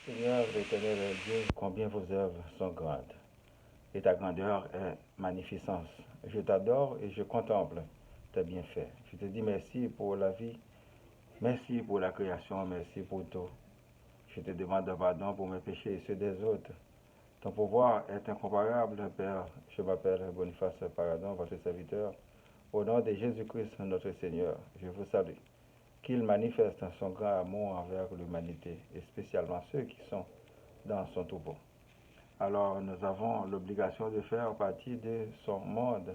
Seigneur, l'Éternel Dieu, combien vos œuvres sont grandes, et ta grandeur est magnificence. Je t'adore et je contemple tes bienfaits. Je te dis merci pour la vie, merci pour la création, merci pour tout. Je te demande pardon pour mes péchés et ceux des autres. Ton pouvoir est incomparable, Père. Je m'appelle Boniface Paradon, votre serviteur. Au nom de Jésus-Christ, notre Seigneur, je vous salue. Qu'il manifeste son grand amour envers l'humanité, et spécialement ceux qui sont dans son troupeau. Alors nous avons l'obligation de faire partie de son monde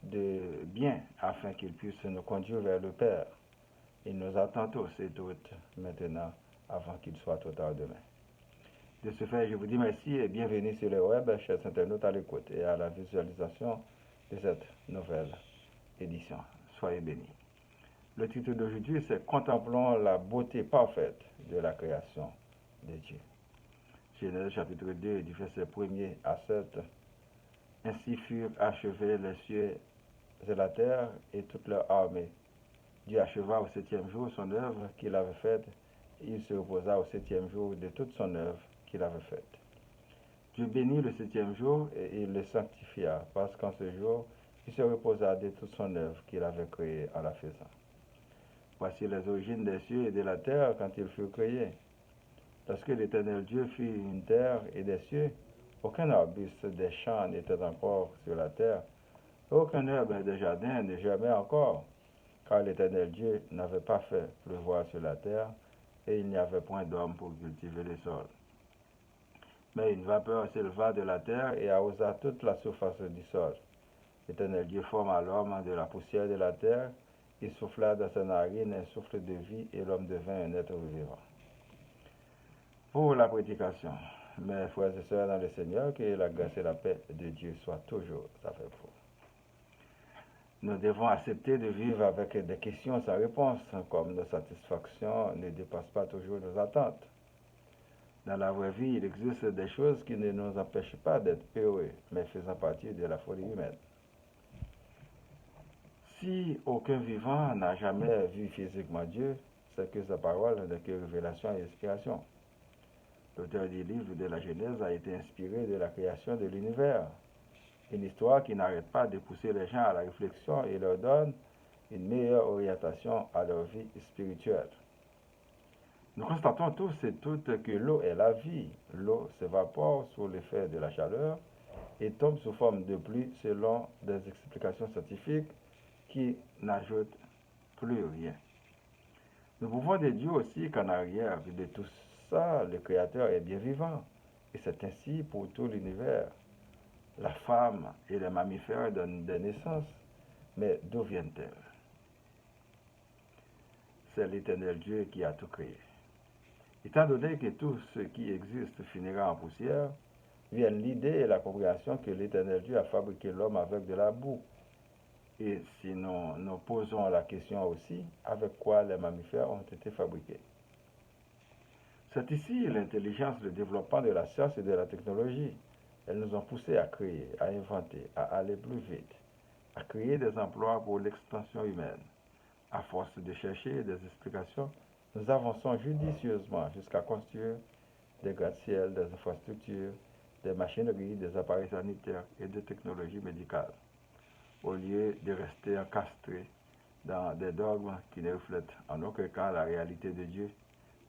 de bien afin qu'il puisse nous conduire vers le Père. Il nous attend tous et toutes maintenant avant qu'il soit trop tard demain. De ce fait, je vous dis merci et bienvenue sur le web, chers internautes à l'écoute et à la visualisation de cette nouvelle édition. Soyez bénis. Le titre d'aujourd'hui, c'est Contemplons la beauté parfaite de la création de Dieu. Genèse chapitre 2, du verset 1er à 7. Ainsi furent achevés les cieux et la terre et toute leur armée. Dieu acheva au septième jour son œuvre qu'il avait faite, et il se reposa au septième jour de toute son œuvre qu'il avait faite. Dieu bénit le septième jour et il le sanctifia, parce qu'en ce jour, il se reposa de toute son œuvre qu'il avait créée en la faisant. Voici les origines des cieux et de la terre quand ils furent créés. Lorsque l'Éternel Dieu fit une terre et des cieux, aucun arbuste des champs n'était encore sur la terre, aucun herbe des jardins ne germait encore, car l'Éternel Dieu n'avait pas fait pleuvoir sur la terre, et il n'y avait point d'homme pour cultiver le sol. Mais une vapeur s'éleva de la terre et arrosa toute la surface du sol. L'Éternel Dieu forma l'homme de la poussière de la terre, il souffla dans sa narine un souffle de vie, et l'homme devint un être vivant. Pour la prédication, mes frères et sœurs dans le Seigneur, que la grâce et la paix de Dieu soient toujours avec vous. Nous devons accepter de vivre avec des questions sans réponse, comme nos satisfactions ne dépassent pas toujours nos attentes. Dans la vraie vie, il existe des choses qui ne nous empêchent pas d'être heureux, mais faisant partie de la folie humaine. Si aucun vivant n'a jamais vu physiquement Dieu, c'est que sa parole n'est que révélation et inspiration. L'auteur du livre de la Genèse a été inspiré de la création de l'univers. Une histoire qui n'arrête pas de pousser les gens à la réflexion et leur donne une meilleure orientation à leur vie spirituelle. Nous constatons tous et toutes que l'eau est la vie. L'eau s'évapore sous l'effet de la chaleur et tombe sous forme de pluie selon des explications scientifiques qui n'ajoutent plus rien. Nous pouvons déduire aussi qu'en arrière de tout ça, le Créateur est bien vivant. Et c'est ainsi pour tout l'univers. La femme et les mammifères donnent des naissances, mais d'où viennent-elles? C'est l'Éternel Dieu qui a tout créé. Étant donné que tout ce qui existe finira en poussière, viennent l'idée et la compréhension que l'Éternel Dieu a fabriqué l'homme avec de la boue. Et si nous posons la question aussi, avec quoi les mammifères ont été fabriqués? C'est ici l'intelligence, le développement de la science et de la technologie. Elles nous ont poussés à créer, à inventer, à aller plus vite, à créer des emplois pour l'extension humaine. À force de chercher des explications, nous avançons judicieusement jusqu'à construire des gratte-ciels, des infrastructures, des machineries, des appareils sanitaires et des technologies médicales, au lieu de rester encastrés dans des dogmes qui ne reflètent en aucun cas la réalité de Dieu,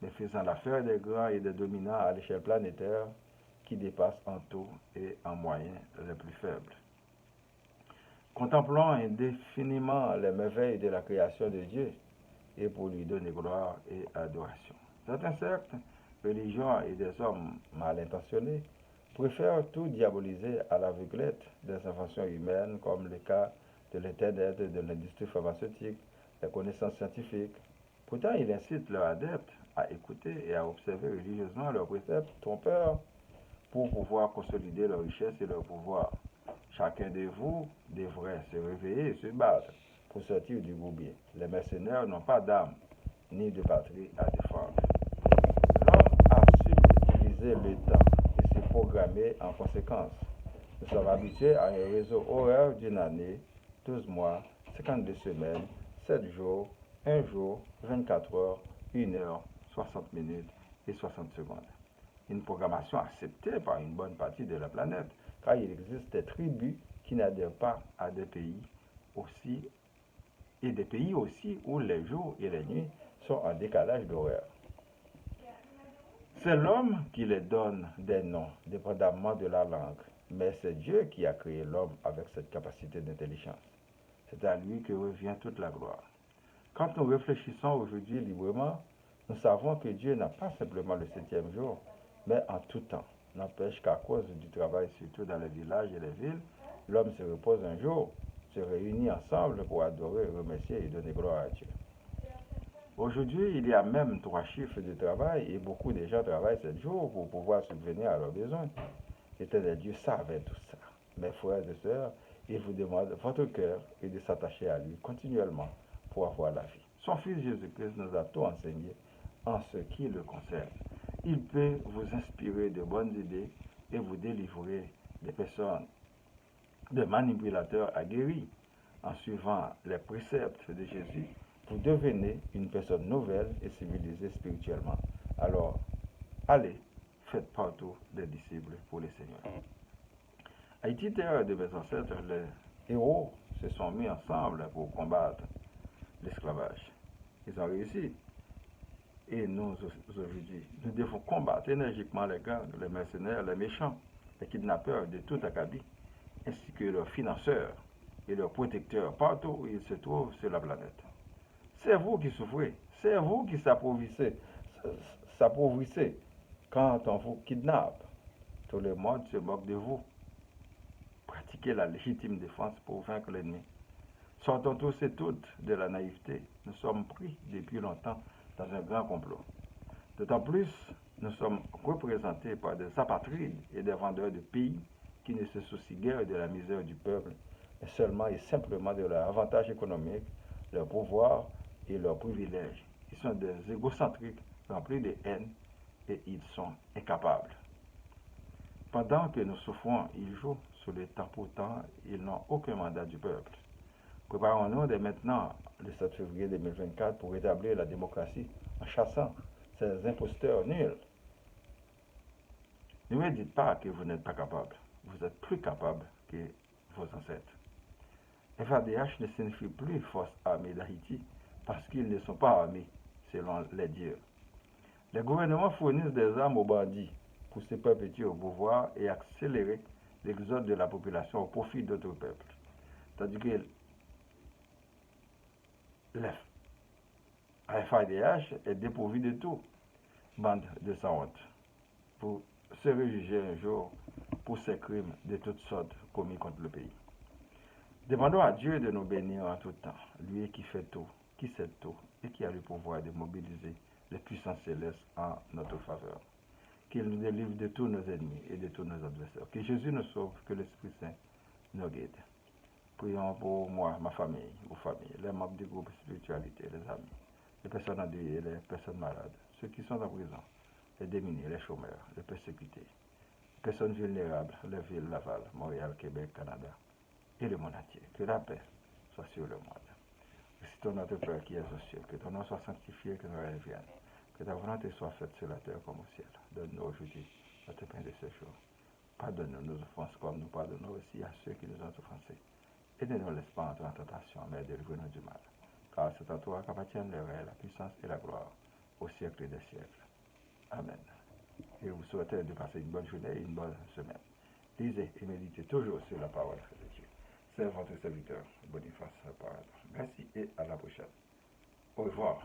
mais faisant l'affaire des grands et des dominants à l'échelle planétaire qui dépassent en tout et en moyens les plus faibles. Contemplons indéfiniment les merveilles de la création de Dieu et pour lui donner gloire et adoration. Certains sectes, religions et des hommes mal intentionnés préfèrent tout diaboliser à l'aveuglette des inventions humaines comme le cas de l'Internet, de l'industrie pharmaceutique, des connaissances scientifiques. Pourtant, ils incitent leurs adeptes à écouter et à observer religieusement leurs préceptes trompeurs pour pouvoir consolider leur richesse et leur pouvoir. Chacun de vous devrait se réveiller et se battre pour sortir du bourbier. Les mercenaires n'ont pas d'âme ni de patrie à défendre. L'homme a su utiliser le temps et se programmer en conséquence. Nous sommes habitués à un réseau horaire d'une année, 12 mois, 52 semaines, 7 jours, 1 jour, 24 heures, 1 heure, 60 minutes et 60 secondes. une programmation acceptée par une bonne partie de la planète, car il existe des tribus qui n'adhèrent pas à des pays aussi, et des pays aussi où les jours et les nuits sont en décalage d'horaire. C'est l'homme qui les donne des noms, dépendamment de la langue, mais c'est Dieu qui a créé l'homme avec cette capacité d'intelligence. C'est à lui que revient toute la gloire. Quand nous réfléchissons aujourd'hui librement, nous savons que Dieu n'a pas simplement le septième jour, mais en tout temps. N'empêche qu'à cause du travail, surtout dans les villages et les villes, l'homme se repose un jour, se réunit ensemble pour adorer, remercier et donner gloire à Dieu. Aujourd'hui, il y a même 3 chiffres de travail et beaucoup de gens travaillent 7 jours pour pouvoir subvenir à leurs besoins. L'Éternel Dieu savait tout ça. Mes frères et sœurs, il vous demande votre cœur et de s'attacher à lui continuellement pour avoir la vie. Son Fils Jésus-Christ nous a tout enseigné en ce qui le concerne. Il peut vous inspirer de bonnes idées et vous délivrer des personnes, des manipulateurs aguerris. En suivant les préceptes de Jésus, vous devenez une personne nouvelle et civilisée spirituellement. Alors, allez, faites partout des disciples pour le Seigneur. Haïti, terre de mes ancêtres, les héros se sont mis ensemble pour combattre l'esclavage. Ils ont réussi. Et nous, aujourd'hui, nous devons combattre énergiquement les gangs, les mercenaires, les méchants, les kidnappeurs de tout acabit, ainsi que leurs financeurs et leurs protecteurs partout où ils se trouvent sur la planète. C'est vous qui souffrez, c'est vous qui s'appauvrissez quand on vous kidnappe. Tout le monde se moque de vous. Pratiquez la légitime défense pour vaincre l'ennemi. Sortons tous et toutes de la naïveté. Nous sommes pris depuis longtemps dans un grand complot. D'autant plus, nous sommes représentés par des apatrides et des vendeurs de pays qui ne se soucient guère de la misère du peuple, mais seulement et simplement de leur avantage économique, leur pouvoir et leurs privilèges. Ils sont des égocentriques remplis de haine et ils sont incapables. Pendant que nous souffrons, ils jouent sur le temps, pourtant ils n'ont aucun mandat du peuple. Préparons-nous dès maintenant, le 7 février 2024, pour rétablir la démocratie en chassant ces imposteurs nuls. Ne me dites pas que vous n'êtes pas capable. Vous êtes plus capable que vos ancêtres. FADH ne signifie plus Force armée d'Haïti parce qu'ils ne sont pas armés selon les dieux. Les gouvernements fournissent des armes aux bandits pour se perpétuer au pouvoir et accélérer l'exode de la population au profit d'autres peuples. Tandis que la FADH est dépourvu de tout. Bande de sans honte. Vous serez jugé un jour pour ces crimes de toutes sortes commis contre le pays. Demandons à Dieu de nous bénir en tout temps, lui qui fait tout, qui sait tout et qui a le pouvoir de mobiliser les puissances célestes en notre faveur. Qu'il nous délivre de tous nos ennemis et de tous nos adversaires. Que Jésus nous sauve, que l'Esprit Saint nous guide. Prions pour moi, ma famille, vos familles, les membres du groupe Spiritualité, les amis, les personnes endeuillées, les personnes malades, ceux qui sont en prison, les démunis, les chômeurs, les persécutés, les personnes vulnérables, les villes Laval, Montréal, Québec, Canada et le monde entier. Que la paix soit sur le monde. Récitons notre Père qui est aux cieux, que ton nom soit sanctifié, que ton règne vienne, que ta volonté soit faite sur la terre comme au ciel. Donne-nous aujourd'hui notre pain de ce jour. Pardonne-nous nos offenses comme nous pardonnons aussi à ceux qui nous ont offensés. Et ne nous laisse pas entrer en tentation, mais délivre-nous du mal. Car c'est à toi qu'appartiennent le règne, la puissance et la gloire, au siècle des siècles. Amen. Et vous souhaitez de passer une bonne journée et une bonne semaine. Lisez et méditez toujours sur la parole de Dieu. C'est votre serviteur, Boniface Parada. Merci et à la prochaine. Au revoir.